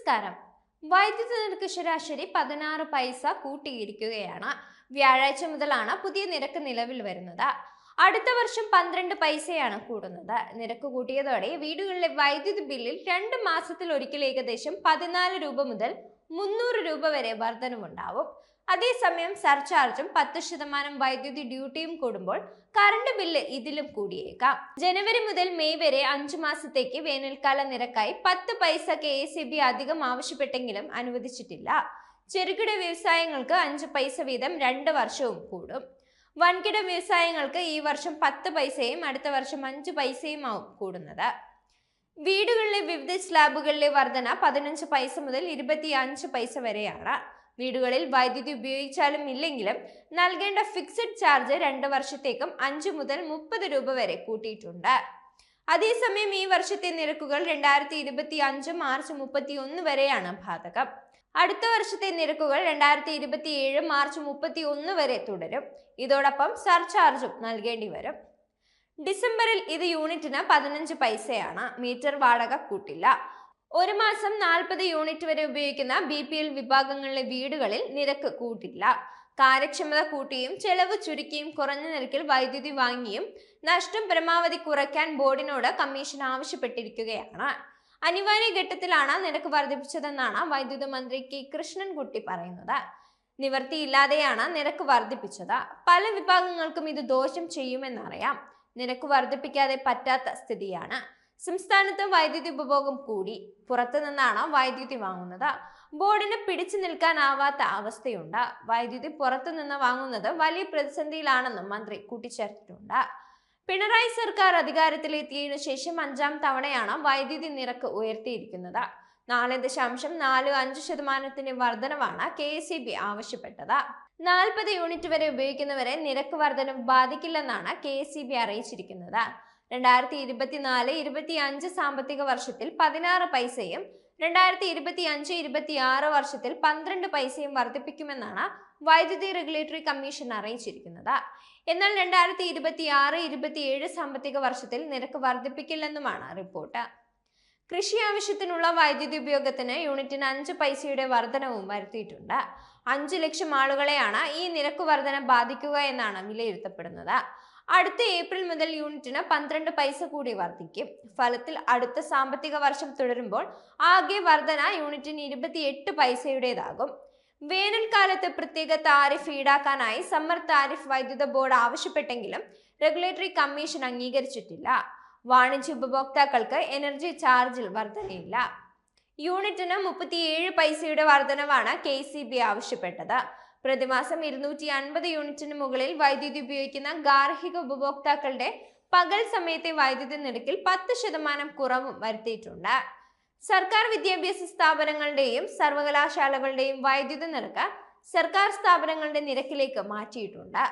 നമസ്കാരം. വൈദ്യുതി നിരക്ക് ശരാശരി 16 പൈസ കൂട്ടിയിരിക്കുകയാണ്. വ്യാഴാഴ്ച മുതലാണ് പുതിയ നിരക്ക് നിലവിൽ വരുന്നത്. അടുത്ത വർഷം 12 പൈസയാണ് കൂടുന്നത്. നിരക്ക് കൂട്ടിയതോടെ വീടുകളിലെ വൈദ്യുതി ബില്ലിൽ 2 മാസത്തിൽ ഒരിക്കൽ ഏകദേശം 14 രൂപ മുതൽ 300 രൂപ വരെ വർധനവുണ്ടാവും. അതേസമയം സർചാർജും 10% വൈദ്യുതി ഡ്യൂട്ടിയും കൂടുമ്പോൾ കറണ്ട് ബില്ല് ഇതിലും കൂടിയേക്കാം. ജനുവരി മുതൽ മെയ് വരെ 5 മാസത്തേക്ക് വേനൽക്കാല നിരക്കായി 10 പൈസ KEB അധികം ആവശ്യപ്പെട്ടെങ്കിലും അനുവദിച്ചിട്ടില്ല. ചെറുകിട വ്യവസായങ്ങൾക്ക് 5 പൈസ വീതം 2 വർഷവും കൂടും. വൻകിട വ്യവസായങ്ങൾക്ക് ഈ വർഷം 10 പൈസയും അടുത്ത വർഷം 5 പൈസയും ആവും കൂടുന്നത്. വീടുകളിലെ വിവിധ സ്ലാബുകളിലെ വർധന 15 പൈസ മുതൽ 25 പൈസ വരെയാണ്. വീടുകളിൽ വൈദ്യുതി ഉപയോഗിച്ചാലും ഇല്ലെങ്കിലും നൽകേണ്ട ഫിക്സഡ് ചാർജ് 2 വർഷത്തേക്കും 5 മുതൽ 30 രൂപ വരെ കൂട്ടിയിട്ടുണ്ട്. അതേസമയം ഈ വർഷത്തെ നിരക്കുകൾ 2025 മാർച്ച് 31 വരെയാണ് ബാധകം. അടുത്ത വർഷത്തെ നിരക്കുകൾ 2027 മാർച്ച് 31 വരെ തുടരും. ഇതോടൊപ്പം സർചാർജും നൽകേണ്ടി വരും. ഡിസംബറിൽ ഇത് യൂണിറ്റിന് 15 പൈസയാണ്. മീറ്റർ വാടക കൂട്ടില്ല. ഒരു മാസം 40 യൂണിറ്റ് വരെ ഉപയോഗിക്കുന്ന BPL വിഭാഗങ്ങളിലെ വീടുകളിൽ നിരക്ക് കൂട്ടില്ല. കാര്യക്ഷമത കൂട്ടിയും ചെലവ് ചുരുക്കിയും കുറഞ്ഞ നിരക്കിൽ വൈദ്യുതി വാങ്ങിയും നഷ്ടം പരമാവധി കുറയ്ക്കാൻ ബോർഡിനോട് കമ്മീഷൻ ആവശ്യപ്പെട്ടിരിക്കുകയാണ്. അനിവാര്യ ഘട്ടത്തിലാണ് നിരക്ക് വർദ്ധിപ്പിച്ചതെന്നാണ് വൈദ്യുതി മന്ത്രി K കൃഷ്ണൻകുട്ടി പറയുന്നത്. നിവർത്തിയില്ലാതെയാണ് നിരക്ക് വർദ്ധിപ്പിച്ചത്. പല വിഭാഗങ്ങൾക്കും ഇത് ദോഷം ചെയ്യുമെന്നറിയാം. നിരക്ക് വർദ്ധിപ്പിക്കാതെ പറ്റാത്ത സ്ഥിതിയാണ്. സംസ്ഥാനത്ത് വൈദ്യുതി ഉപഭോഗം കൂടി. പുറത്തു നിന്നാണ് വൈദ്യുതി വാങ്ങുന്നത്. ബോർഡിന് പിടിച്ചു നിൽക്കാനാവാത്ത അവസ്ഥയുണ്ട്. വൈദ്യുതി പുറത്തു നിന്ന് വാങ്ങുന്നത് വലിയ പ്രതിസന്ധിയിലാണെന്നും മന്ത്രി കൂട്ടിച്ചേർത്തിട്ടുണ്ട്. പിണറായി സർക്കാർ അധികാരത്തിലെത്തിയതിനു ശേഷം 5ാം തവണയാണ് വൈദ്യുതി നിരക്ക് ഉയർത്തിയിരിക്കുന്നത്. 4.45% വർധനവാണ് KEB ആവശ്യപ്പെട്ടത്. 40 യൂണിറ്റ് വരെ ഉപയോഗിക്കുന്നവരെ നിരക്ക് വർധനവ് ബാധിക്കില്ലെന്നാണ് KEB അറിയിച്ചിരിക്കുന്നത്. 2024-25 സാമ്പത്തിക വർഷത്തിൽ 16 പൈസയും 2025-26 വർഷത്തിൽ 12 പൈസയും വർദ്ധിപ്പിക്കുമെന്നാണ് വൈദ്യുതി റെഗുലേറ്ററി കമ്മീഷൻ അറിയിച്ചിരിക്കുന്നത്. എന്നാൽ 2026-27 സാമ്പത്തിക വർഷത്തിൽ നിരക്ക് വർദ്ധിപ്പിക്കില്ലെന്നുമാണ് റിപ്പോർട്ട്. കൃഷി ആവശ്യത്തിനുള്ള വൈദ്യുതി ഉപയോഗത്തിന് യൂണിറ്റിന് 5 പൈസയുടെ വർധനവും വരുത്തിയിട്ടുണ്ട്. 5 ലക്ഷം ആളുകളെയാണ് ഈ നിരക്ക് വർധന ബാധിക്കുക എന്നാണ് വിലയിരുത്തപ്പെടുന്നത്. അടുത്ത ഏപ്രിൽ മുതൽ യൂണിറ്റിന് 12 പൈസ കൂടി വർദ്ധിക്കും. ഫലത്തിൽ അടുത്ത സാമ്പത്തിക വർഷം തുടരുമ്പോൾ ആകെ വർധന യൂണിറ്റിന് 28 പൈസയുടേതാകും. വേനൽക്കാലത്ത് പ്രത്യേക താരിഫ് ഈടാക്കാനായി സമ്മർ താരിഫ് വൈദ്യുത ബോർഡ് ആവശ്യപ്പെട്ടെങ്കിലും റെഗുലേറ്ററി കമ്മീഷൻ അംഗീകരിച്ചിട്ടില്ല. വാണിജ്യ ഉപഭോക്താക്കൾക്ക് എനർജി ചാർജിൽ വർധനയില്ല. യൂണിറ്റിന് 37 പൈസയുടെ വർധനവാണ് KEB ആവശ്യപ്പെട്ടത്. പ്രതിമാസം 250 യൂണിറ്റിന് മുകളിൽ വൈദ്യുതി ഉപയോഗിക്കുന്ന ഗാർഹിക ഉപഭോക്താക്കളുടെ പകൽ സമയത്തെ വൈദ്യുതി നിരക്കിൽ 10% കുറവും വരുത്തിയിട്ടുണ്ട്. സർക്കാർ വിദ്യാഭ്യാസ സ്ഥാപനങ്ങളുടെയും സർവകലാശാലകളുടെയും വൈദ്യുതി നിരക്ക് സർക്കാർ സ്ഥാപനങ്ങളുടെ നിരക്കിലേക്ക് മാറ്റിയിട്ടുണ്ട്.